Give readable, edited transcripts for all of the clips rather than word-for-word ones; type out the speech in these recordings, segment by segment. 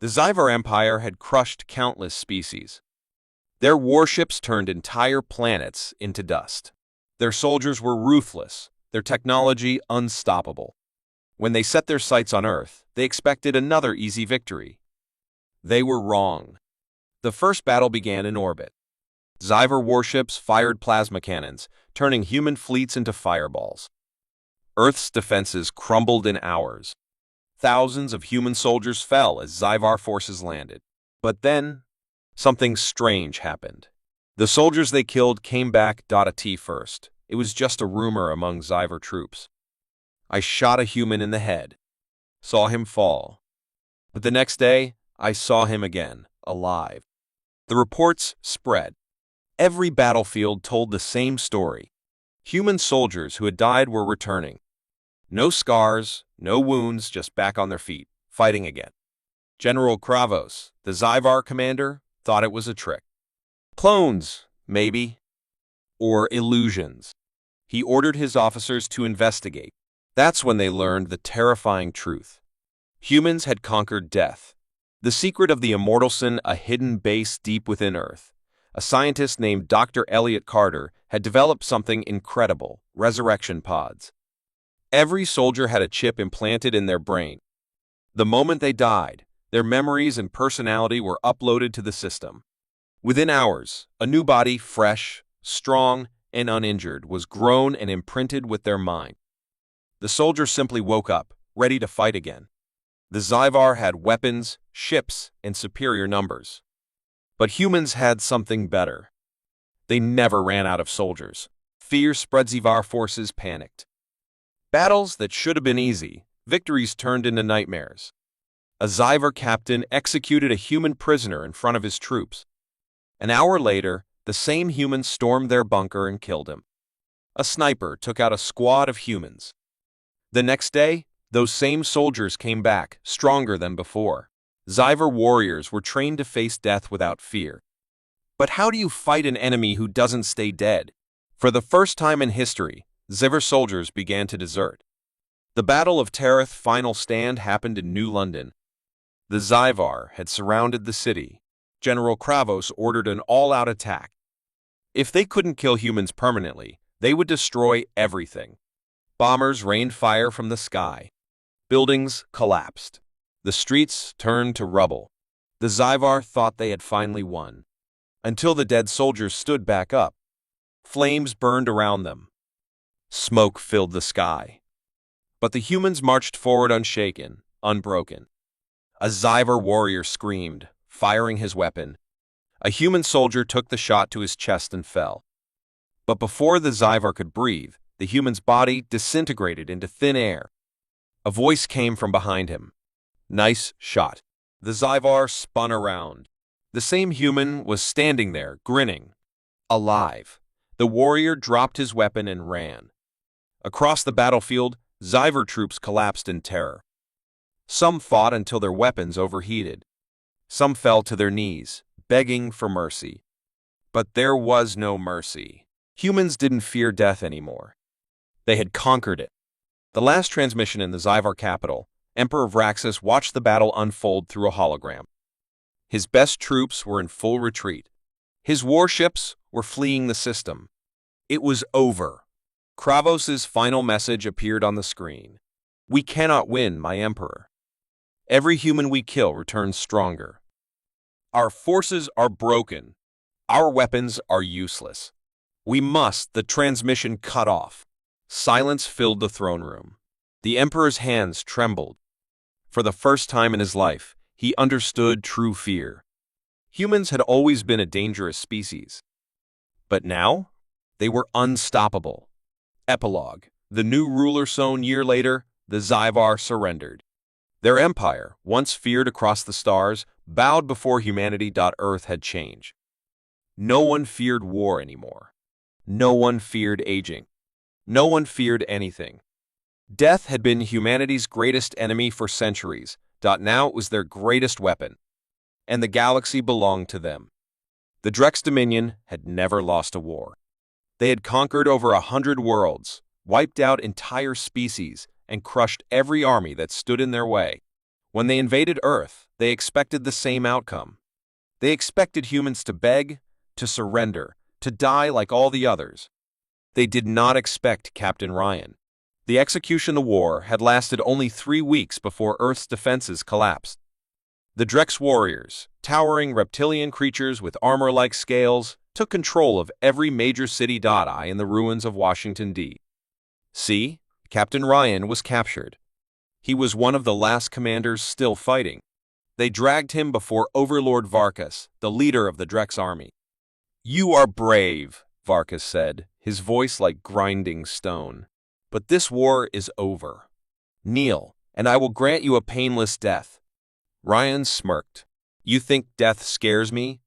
The Zyvar Empire had crushed countless species. Their warships turned entire planets into dust. Their soldiers were ruthless, their technology unstoppable. When they set their sights on Earth, they expected another easy victory. They were wrong. The first battle began in orbit. Zyvar warships fired plasma cannons, turning human fleets into fireballs. Earth's defenses crumbled in hours. Thousands of human soldiers fell as Zyvar forces landed. But then, something strange happened. The soldiers they killed came back at first. It was just a rumor among Zyvar troops. I shot a human in the head, saw him fall. But the next day, I saw him again, alive. The reports spread. Every battlefield told the same story. Human soldiers who had died were returning. No scars, no wounds, just back on their feet, fighting again. General Kravos, the Zyvar commander, thought it was a trick. Clones, maybe. Or illusions. He ordered his officers to investigate. That's when they learned the terrifying truth. Humans had conquered death. The secret of the immortal sin, a hidden base deep within Earth. A scientist named Dr. Elliot Carter had developed something incredible, resurrection pods. Every soldier had a chip implanted in their brain. The moment they died, their memories and personality were uploaded to the system. Within hours, a new body, fresh, strong, and uninjured, was grown and imprinted with their mind. The soldiers simply woke up, ready to fight again. The Zyvar had weapons, ships, and superior numbers. But humans had something better. They never ran out of soldiers. Fear spread. Zyvar forces panicked. Battles that should have been easy, victories turned into nightmares. A Zyvar captain executed a human prisoner in front of his troops. An hour later, the same humans stormed their bunker and killed him. A sniper took out a squad of humans. The next day, those same soldiers came back, stronger than before. Zyvar warriors were trained to face death without fear. But how do you fight an enemy who doesn't stay dead? For the first time in history, Zyvar soldiers began to desert. The Battle of Tereth final stand happened in New London. The Zyvar had surrounded the city. General Kravos ordered an all-out attack. If they couldn't kill humans permanently, they would destroy everything. Bombers rained fire from the sky. Buildings collapsed. The streets turned to rubble. The Zyvar thought they had finally won. Until the dead soldiers stood back up. Flames burned around them. Smoke filled the sky. But the humans marched forward unshaken, unbroken. A Zyvar warrior screamed, firing his weapon. A human soldier took the shot to his chest and fell. But before the Zyvar could breathe, the human's body disintegrated into thin air. A voice came from behind him. "Nice shot." The Zyvar spun around. The same human was standing there, grinning. Alive. The warrior dropped his weapon and ran. Across the battlefield, Zyvar troops collapsed in terror. Some fought until their weapons overheated. Some fell to their knees, begging for mercy. But there was no mercy. Humans didn't fear death anymore. They had conquered it. The last transmission in the Zyvar capital, Emperor Vraxus watched the battle unfold through a hologram. His best troops were in full retreat. His warships were fleeing the system. It was over. Kravos's final message appeared on the screen. "We cannot win, my emperor. Every human we kill returns stronger. Our forces are broken. Our weapons are useless. We must, the transmission cut off." Silence filled the throne room. The emperor's hands trembled. For the first time in his life, he understood true fear. Humans had always been a dangerous species. But now, they were unstoppable. Epilogue. The new ruler sown year later, the Zyvar surrendered. Their empire, once feared across the stars, bowed before humanity. Earth had changed. No one feared war anymore. No one feared aging. No one feared anything. Death had been humanity's greatest enemy for centuries. Now it was their greatest weapon. And the galaxy belonged to them. The Drex Dominion had never lost a war. They had conquered over 100 worlds, wiped out entire species, and crushed every army that stood in their way. When they invaded Earth, they expected the same outcome. They expected humans to beg, to surrender, to die like all the others. They did not expect Captain Ryan. The execution of the war had lasted only 3 weeks before Earth's defenses collapsed. The Drex warriors, towering reptilian creatures with armor-like scales, took control of every major city. In the ruins of Washington, D.C., Captain Ryan was captured. He was one of the last commanders still fighting. They dragged him before Overlord Varkas, the leader of the Drex army. "You are brave," Varkas said, his voice like grinding stone. "But this war is over. Kneel, and I will grant you a painless death." Ryan smirked. "You think death scares me?"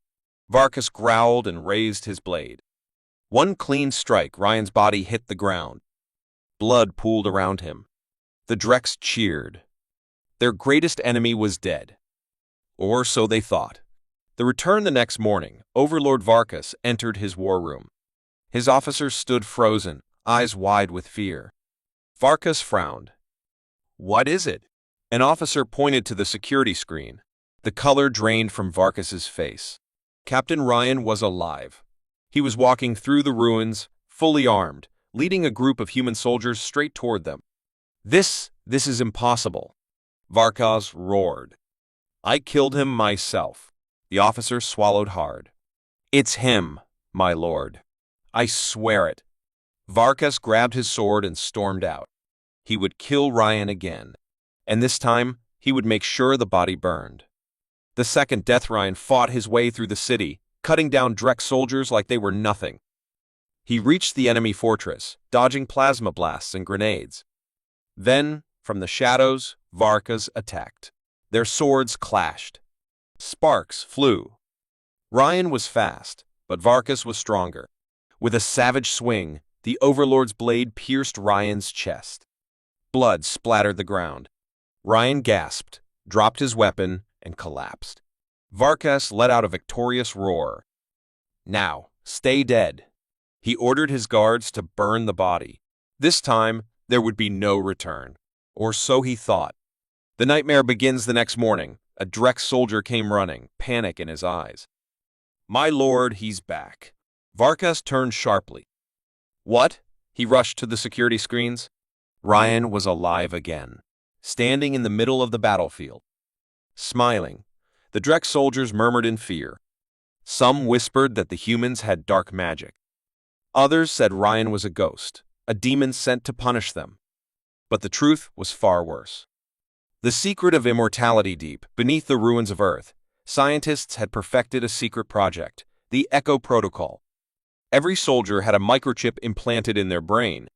Varkas growled and raised his blade. One clean strike, Ryan's body hit the ground. Blood pooled around him. The Drex cheered. Their greatest enemy was dead. Or so they thought. The return the next morning, Overlord Varkas entered his war room. His officers stood frozen, eyes wide with fear. Varkas frowned. "What is it?" An officer pointed to the security screen. The color drained from Varkas's face. Captain Ryan was alive. He was walking through the ruins, fully armed, leading a group of human soldiers straight toward them. This is impossible," Varkas roared. "I killed him myself." The officer swallowed hard. "It's him, my lord. I swear it." Varkas grabbed his sword and stormed out. He would kill Ryan again, and this time he would make sure the body burned. The second death, Ryan fought his way through the city, cutting down Drex soldiers like they were nothing. He reached the enemy fortress, dodging plasma blasts and grenades. Then, from the shadows, Varkas attacked. Their swords clashed. Sparks flew. Ryan was fast, but Varkas was stronger. With a savage swing, the Overlord's blade pierced Ryan's chest. Blood splattered the ground. Ryan gasped, dropped his weapon, and collapsed. Varkas let out a victorious roar. "Now, stay dead." He ordered his guards to burn the body. This time, there would be no return. Or so he thought. The nightmare begins the next morning. A Drex soldier came running, panic in his eyes. "My lord, he's back." Varkas turned sharply. "What?" He rushed to the security screens. Ryan was alive again, standing in the middle of the battlefield. Smiling, the Drex soldiers murmured in fear. Some whispered that the humans had dark magic. Others said Ryan was a ghost, a demon sent to punish them. But the truth was far worse. The secret of immortality, deep beneath the ruins of Earth, scientists had perfected a secret project, the Echo Protocol. Every soldier had a microchip implanted in their brain.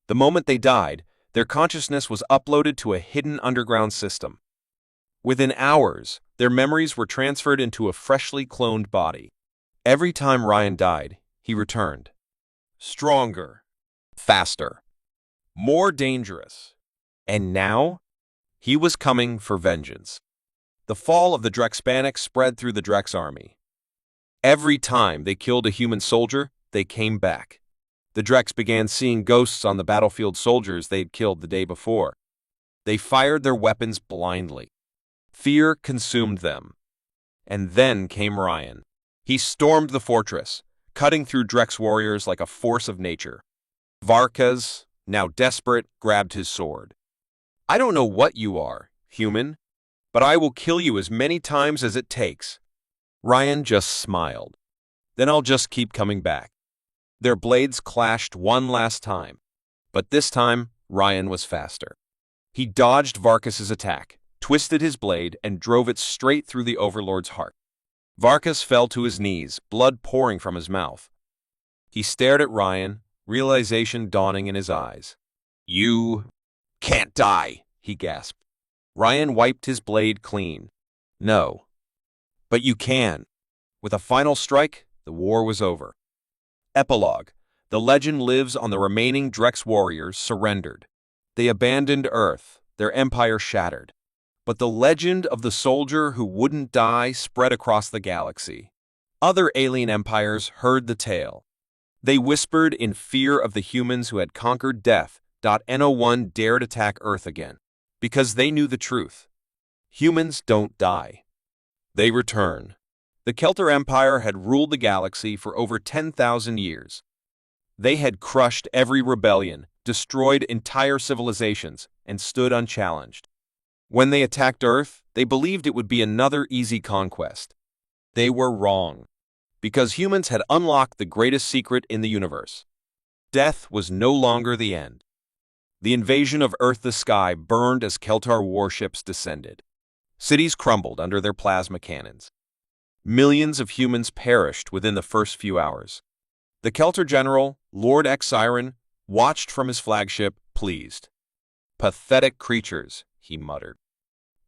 The moment they died, their consciousness was uploaded to a hidden underground system. Within hours, their memories were transferred into a freshly cloned body. Every time Ryan died, he returned. Stronger, faster, more dangerous. And now, he was coming for vengeance. The fall of the Drexpanic spread through the Drex army. Every time they killed a human soldier, they came back. The Drex began seeing ghosts on the battlefield soldiers they'd killed the day before. They fired their weapons blindly. Fear consumed them. And then came Ryan. He stormed the fortress, cutting through Drex warriors like a force of nature. Varkas, now desperate, grabbed his sword. "I don't know what you are, human, but I will kill you as many times as it takes." Ryan just smiled. "Then I'll just keep coming back." Their blades clashed one last time, but this time Ryan was faster. He dodged Varkas's attack, twisted his blade, and drove it straight through the Overlord's heart. Varkas fell to his knees, blood pouring from his mouth. He stared at Ryan, realization dawning in his eyes. "You can't die," he gasped. Ryan wiped his blade clean. "No, but you can." With a final strike, the war was over. Epilogue. The legend lives on. The remaining Drex warriors surrendered. They abandoned Earth, their empire shattered. But the legend of the soldier who wouldn't die spread across the galaxy. Other alien empires heard the tale. They whispered in fear of the humans who had conquered death. No one dared attack Earth again, because they knew the truth. Humans don't die. They return. The Kelter Empire had ruled the galaxy for over 10,000 years. They had crushed every rebellion, destroyed entire civilizations, and stood unchallenged. When they attacked Earth, they believed it would be another easy conquest. They were wrong, because humans had unlocked the greatest secret in the universe. Death was no longer the end. The invasion of Earth, the sky burned as Keltar warships descended. Cities crumbled under their plasma cannons. Millions of humans perished within the first few hours. The Kelter general, Lord Exiron, watched from his flagship, pleased. "Pathetic creatures," he muttered.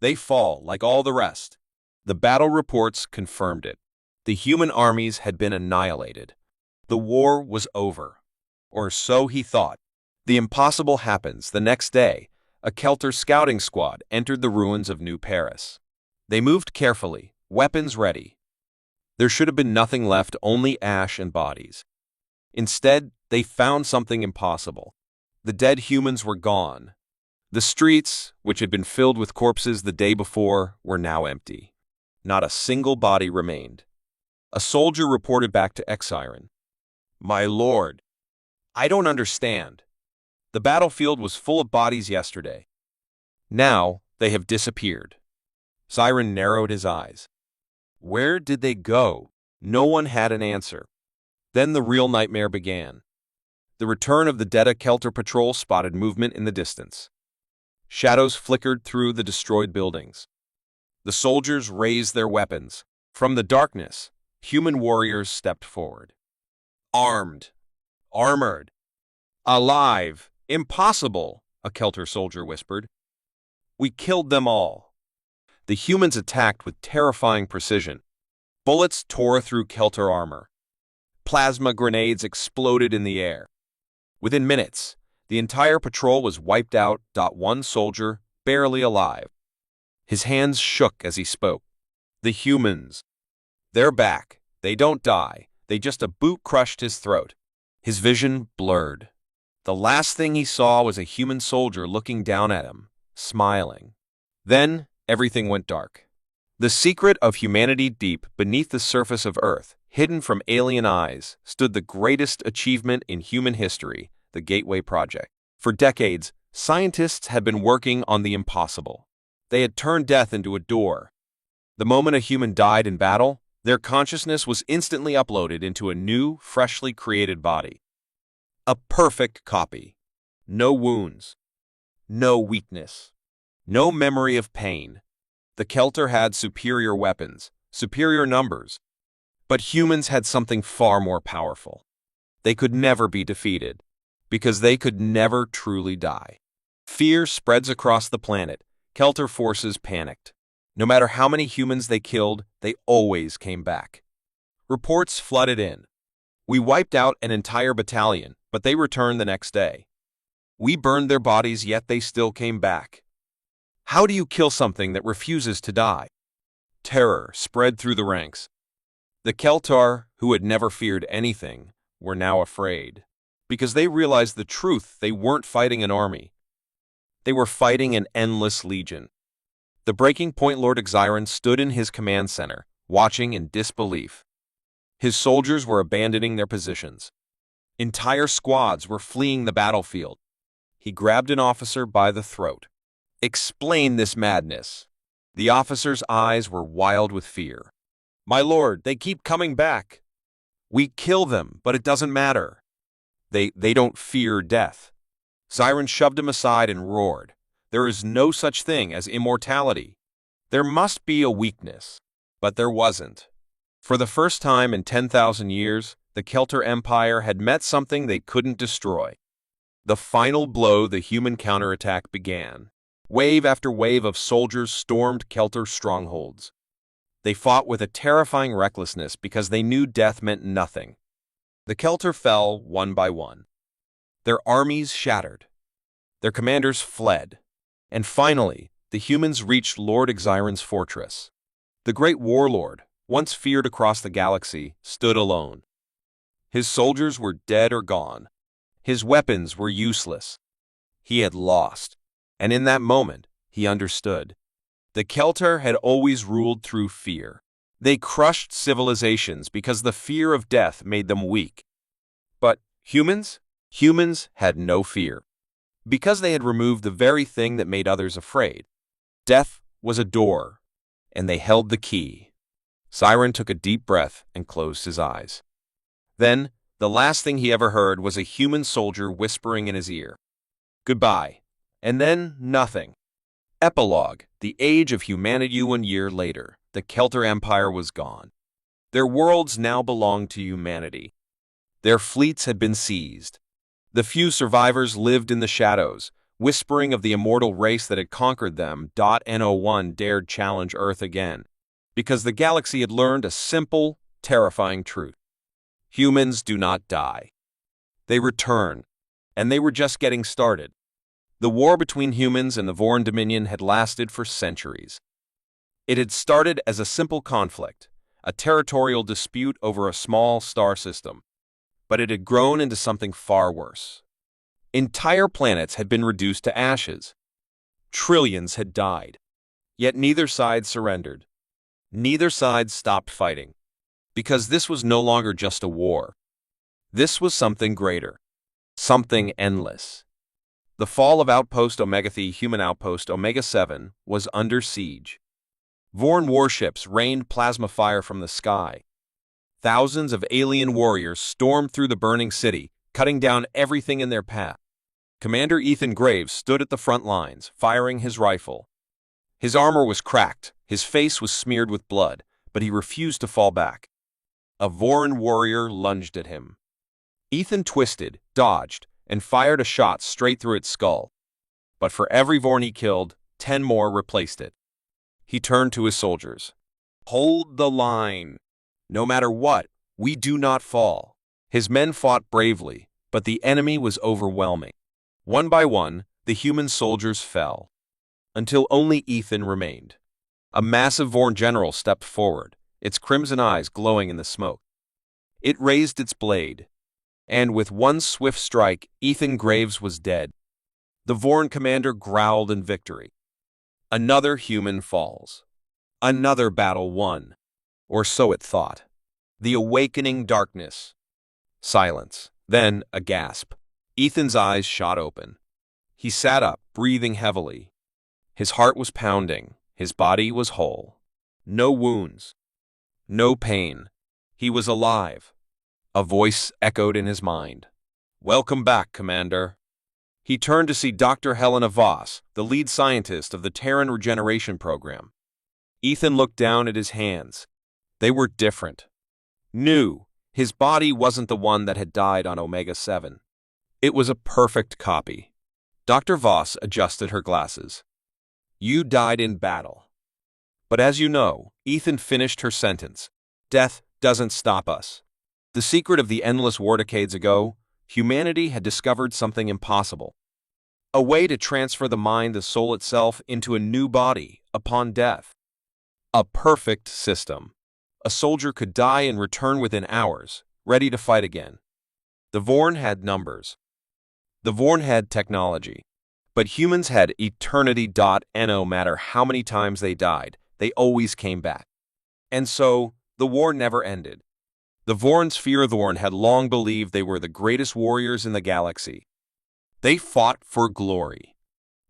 "They fall like all the rest." The battle reports confirmed it. The human armies had been annihilated. The war was over. Or so he thought. The impossible happens. The next day, a Kelter scouting squad entered the ruins of New Paris. They moved carefully, weapons ready. There should have been nothing left, only ash and bodies. Instead, they found something impossible. The dead humans were gone. The streets, which had been filled with corpses the day before, were now empty. Not a single body remained. A soldier reported back to Exiron. "My lord, I don't understand. The battlefield was full of bodies yesterday. Now they have disappeared." Siren narrowed his eyes. Where did they go? No one had an answer. Then the real nightmare began. The return of the Detta Kelter patrol spotted movement in the distance. Shadows flickered through the destroyed buildings. The soldiers raised their weapons. From the darkness, human warriors stepped forward. Armed, armored, alive. "Impossible," a Kelter soldier whispered. "We killed them all." The humans attacked with terrifying precision. Bullets tore through Kelter armor. Plasma grenades exploded in the air. Within minutes, the entire patrol was wiped out. One soldier, barely alive. His hands shook as he spoke. "The humans. They're back. They don't die. They just a boot crushed his throat." His vision blurred. The last thing he saw was a human soldier looking down at him, smiling. Then everything went dark. The secret of humanity, deep beneath the surface of Earth, hidden from alien eyes, stood the greatest achievement in human history, the Gateway Project. For decades, scientists had been working on the impossible. They had turned death into a door. The moment a human died in battle, their consciousness was instantly uploaded into a new, freshly created body. A perfect copy. No wounds. No weakness. No memory of pain. The Kelter had superior weapons, superior numbers. But humans had something far more powerful. They could never be defeated, because they could never truly die. Fear spreads across the planet. Kelter forces panicked. No matter how many humans they killed, they always came back. Reports flooded in. "We wiped out an entire battalion, but they returned the next day. We burned their bodies, yet they still came back." How do you kill something that refuses to die? Terror spread through the ranks. The Keltar, who had never feared anything, were now afraid. Because they realized the truth, they weren't fighting an army. They were fighting an endless legion. The breaking point, Lord Exiron stood in his command center, watching in disbelief. His soldiers were abandoning their positions. Entire squads were fleeing the battlefield. He grabbed an officer by the throat. "Explain this madness." The officer's eyes were wild with fear. "My lord, they keep coming back. We kill them, but it doesn't matter. They don't fear death." Siren shoved him aside and roared. "There is no such thing as immortality. There must be a weakness." But there wasn't. For the first time in 10,000 years, the Kelter Empire had met something they couldn't destroy. The final blow, the human counterattack, began. Wave after wave of soldiers stormed Kelter strongholds. They fought with a terrifying recklessness because they knew death meant nothing. The Kelter fell one by one. Their armies shattered. Their commanders fled. And finally, the humans reached Lord Exiron's fortress. The great warlord, once feared across the galaxy, stood alone. His soldiers were dead or gone. His weapons were useless. He had lost. And in that moment, he understood. The Kelter had always ruled through fear. They crushed civilizations because the fear of death made them weak. But humans? Humans had no fear, because they had removed the very thing that made others afraid. Death was a door, and they held the key. Siren took a deep breath and closed his eyes. Then, the last thing he ever heard was a human soldier whispering in his ear, "Goodbye." And then, nothing. Epilogue: The age of humanity. 1 year later, the Kelter Empire was gone. Their worlds now belonged to humanity. Their fleets had been seized. The few survivors lived in the shadows, whispering of the immortal race that had conquered them. No one dared challenge Earth again, because the galaxy had learned a simple, terrifying truth. Humans do not die. They return, and they were just getting started. The war between humans and the Voran Dominion had lasted for centuries. It had started as a simple conflict, a territorial dispute over a small star system, but it had grown into something far worse. Entire planets had been reduced to ashes. Trillions had died. Yet neither side surrendered. Neither side stopped fighting, because this was no longer just a war. This was something greater, something endless. The fall of Outpost Omega-3, human outpost Omega-7, was under siege. Voran warships rained plasma fire from the sky. Thousands of alien warriors stormed through the burning city, cutting down everything in their path. Commander Ethan Graves stood at the front lines, firing his rifle. His armor was cracked, his face was smeared with blood, but he refused to fall back. A Voran warrior lunged at him. Ethan twisted, dodged, and fired a shot straight through its skull. But for every Voran he killed, 10 more replaced it. He turned to his soldiers. "Hold the line. No matter what, we do not fall." His men fought bravely, but the enemy was overwhelming. One by one, the human soldiers fell, until only Ethan remained. A massive Voran general stepped forward, its crimson eyes glowing in the smoke. It raised its blade, and with one swift strike, Ethan Graves was dead. The Voran commander growled in victory. Another human falls. Another battle won. Or so it thought. The awakening darkness. Silence. Then a gasp. Ethan's eyes shot open. He sat up, breathing heavily. His heart was pounding. His body was whole. No wounds. No pain. He was alive. A voice echoed in his mind. "Welcome back, Commander." He turned to see Dr. Helena Voss, the lead scientist of the Terran Regeneration Program. Ethan looked down at his hands. They were different. New. His body wasn't the one that had died on Omega-7. It was a perfect copy. Dr. Voss adjusted her glasses. "You died in battle. But as you know," Ethan finished her sentence, "death doesn't stop us." The secret of the endless war decades ago, humanity had discovered something impossible. A way to transfer the mind, the soul itself, into a new body upon death. A perfect system. A soldier could die and return within hours, ready to fight again. The Voran had numbers. The Voran had technology. But humans had eternity. No matter how many times they died, they always came back. And so, the war never ended. The Vorans fear the Voran had long believed they were the greatest warriors in the galaxy. They fought for glory,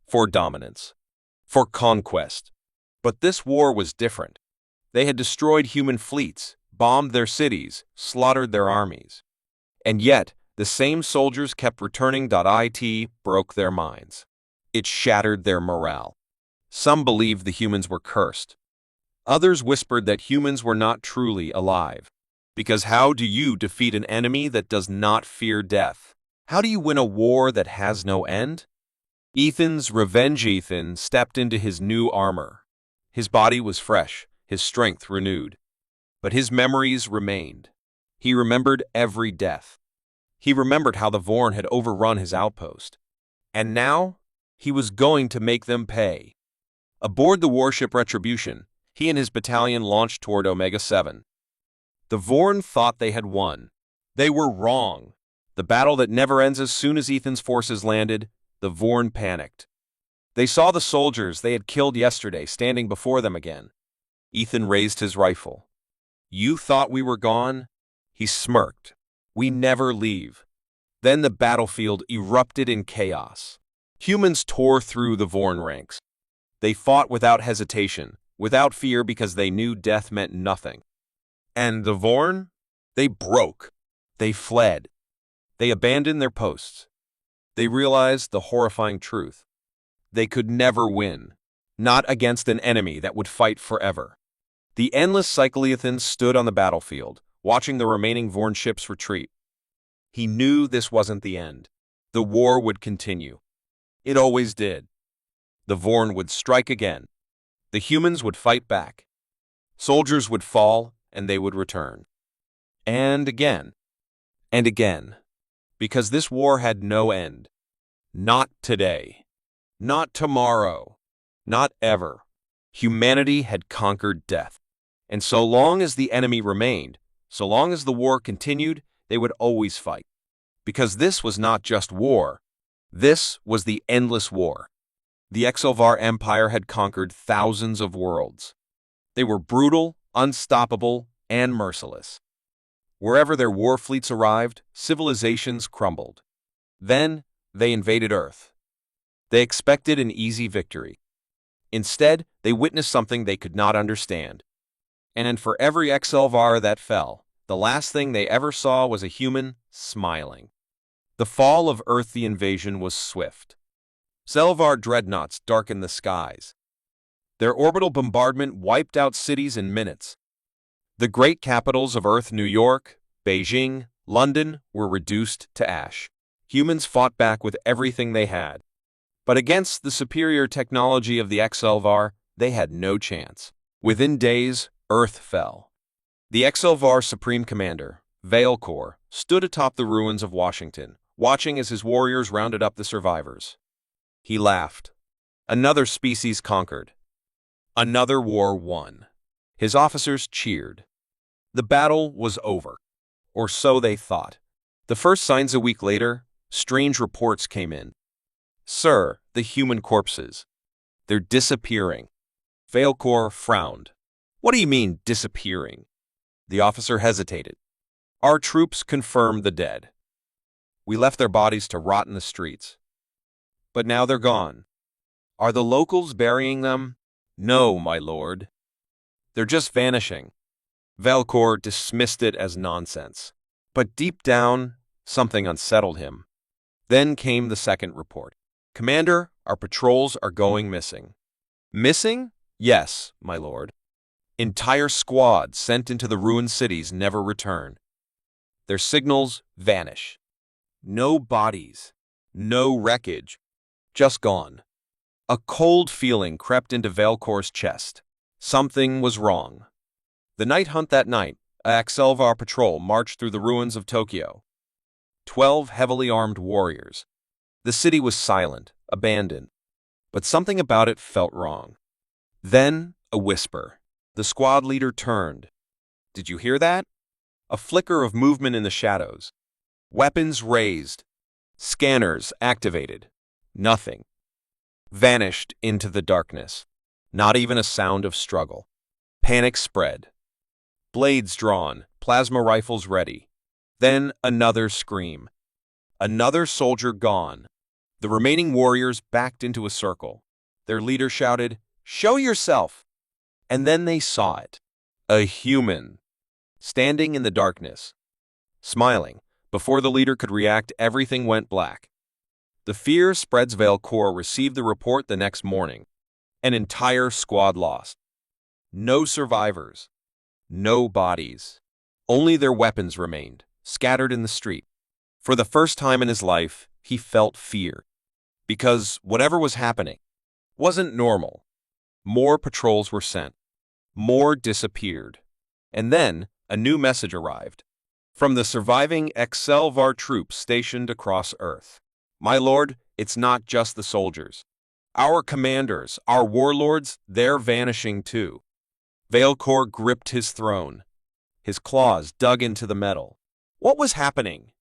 for dominance, for conquest. But this war was different. They had destroyed human fleets, bombed their cities, slaughtered their armies. And yet, the same soldiers kept returning. It broke their minds. It shattered their morale. Some believed the humans were cursed. Others whispered that humans were not truly alive. Because how do you defeat an enemy that does not fear death? How do you win a war that has no end? Ethan's revenge. Ethan stepped into his new armor. His body was fresh, his strength renewed. But his memories remained. He remembered every death. He remembered how the Voran had overrun his outpost. And now, he was going to make them pay. Aboard the warship Retribution, he and his battalion launched toward Omega-7. The Voran thought they had won. They were wrong. The battle that never ends. As soon as Ethan's forces landed, the Voran panicked. They saw the soldiers they had killed yesterday standing before them again. Ethan raised his rifle. "You thought we were gone?" He smirked. "We never leave." Then the battlefield erupted in chaos. Humans tore through the Vorn ranks. They fought without hesitation, without fear, because they knew death meant nothing. And the Vorn? They broke. They fled. They abandoned their posts. They realized the horrifying truth. They could never win, not against an enemy that would fight forever. The endless Cycleathans stood on the battlefield, watching the remaining Vorn ships retreat. He knew this wasn't the end. The war would continue. It always did. The Vorn would strike again. The humans would fight back. Soldiers would fall, and they would return. And again. And again. Because this war had no end. Not today. Not tomorrow. Not ever. Humanity had conquered death. And so long as the enemy remained, so long as the war continued, they would always fight. Because this was not just war. This was the endless war. The Exelvar Empire had conquered thousands of worlds. They were brutal, unstoppable, and merciless. Wherever their war fleets arrived, civilizations crumbled. Then, they invaded Earth. They expected an easy victory. Instead, they witnessed something they could not understand. And for every Exelvar that fell, the last thing they ever saw was a human smiling. The fall of Earth, the invasion, was swift. Zelvar dreadnoughts darkened the skies. Their orbital bombardment wiped out cities in minutes. The great capitals of Earth, New York, Beijing, London, were reduced to ash. Humans fought back with everything they had. But against the superior technology of the Exelvar, they had no chance. Within days, Earth fell. The Exelvar Supreme Commander, Veilcor, stood atop the ruins of Washington, watching as his warriors rounded up the survivors. He laughed. Another species conquered. Another war won. His officers cheered. The battle was over. Or so they thought. The first signs a week later, strange reports came in. "Sir, the human corpses. They're disappearing." Veilcor frowned. "What do you mean, disappearing?" The officer hesitated. "Our troops confirmed the dead. We left their bodies to rot in the streets. But now they're gone." "Are the locals burying them?" "No, my lord. They're just vanishing." Veilcor dismissed it as nonsense. But deep down, something unsettled him. Then came the second report. "Commander, our patrols are going missing." "Missing?" "Yes, my lord. Entire squads sent into the ruined cities never return. Their signals vanish. No bodies. No wreckage. Just gone." A cold feeling crept into Veilcor's chest. Something was wrong. The night hunt that night, a Exelvar patrol marched through the ruins of Tokyo. 12 heavily armed warriors. The city was silent, abandoned. But something about it felt wrong. Then, a whisper. The squad leader turned. "Did you hear that?" A flicker of movement in the shadows. Weapons raised. Scanners activated. Nothing. Vanished into the darkness. Not even a sound of struggle. Panic spread. Blades drawn, plasma rifles ready. Then another scream. Another soldier gone. The remaining warriors backed into a circle. Their leader shouted, "Show yourself!" And then they saw it. A human. Standing in the darkness. Smiling. Before the leader could react, everything went black. The fear spreads. Veilcor received the report the next morning. An entire squad lost. No survivors. No bodies. Only their weapons remained, scattered in the street. For the first time in his life, he felt fear. Because whatever was happening wasn't normal. More patrols were sent. More disappeared. And then, a new message arrived. From the surviving Exelvar troops stationed across Earth. "My lord, it's not just the soldiers. Our commanders, our warlords, they're vanishing too." Veilcor gripped his throne. His claws dug into the metal. What was happening?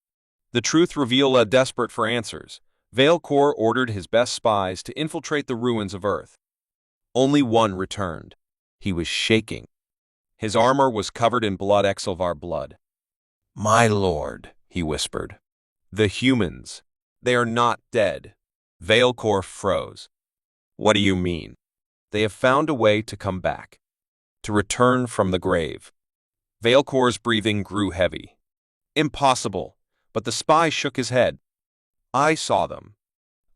The truth revealed. Desperate for answers, Veilcor ordered his best spies to infiltrate the ruins of Earth. Only one returned. He was shaking. His armor was covered in blood, Exilvar blood. "My lord," he whispered. "The humans. They are not dead." Veilcor froze. "What do you mean?" "They have found a way to come back. To return from the grave." Veilcor's breathing grew heavy. "Impossible." But the spy shook his head. "I saw them.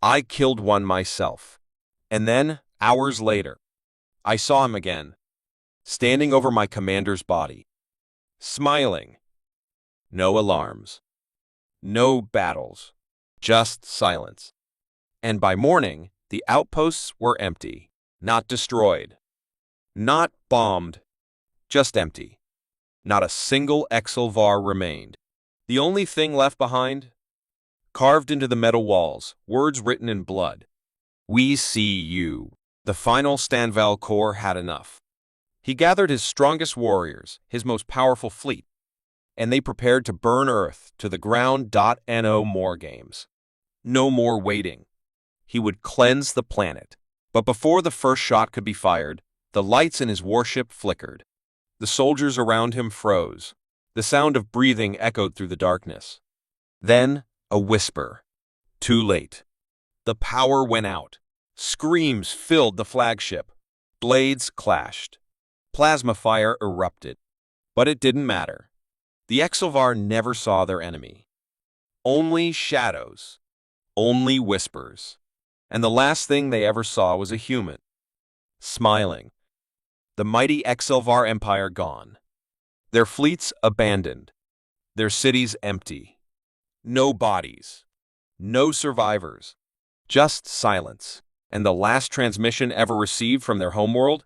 I killed one myself. And then, hours later, I saw him again, standing over my commander's body, smiling. No alarms. No battles. Just silence. And by morning, the outposts were empty. Not destroyed. Not bombed. Just empty. Not a single Exilvar remained. The only thing left behind? Carved into the metal walls, words written in blood. "We see you." The final stand. Veilcor had enough. He gathered his strongest warriors, his most powerful fleet, and they prepared to burn Earth to the ground. No more games. No more waiting. He would cleanse the planet. But before the first shot could be fired, the lights in his warship flickered. The soldiers around him froze. The sound of breathing echoed through the darkness. Then, a whisper. Too late. The power went out. Screams filled the flagship. Blades clashed. Plasma fire erupted. But it didn't matter. The Exilvar never saw their enemy. Only shadows. Only whispers. And the last thing they ever saw was a human. Smiling. The mighty Exilvar Empire gone. Their fleets abandoned. Their cities empty. No bodies. No survivors. Just silence. And the last transmission ever received from their homeworld?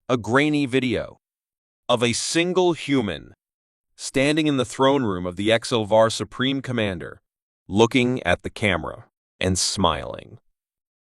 A grainy video of a single human standing in the throne room of the Exilvar Supreme Commander, looking at the camera and smiling.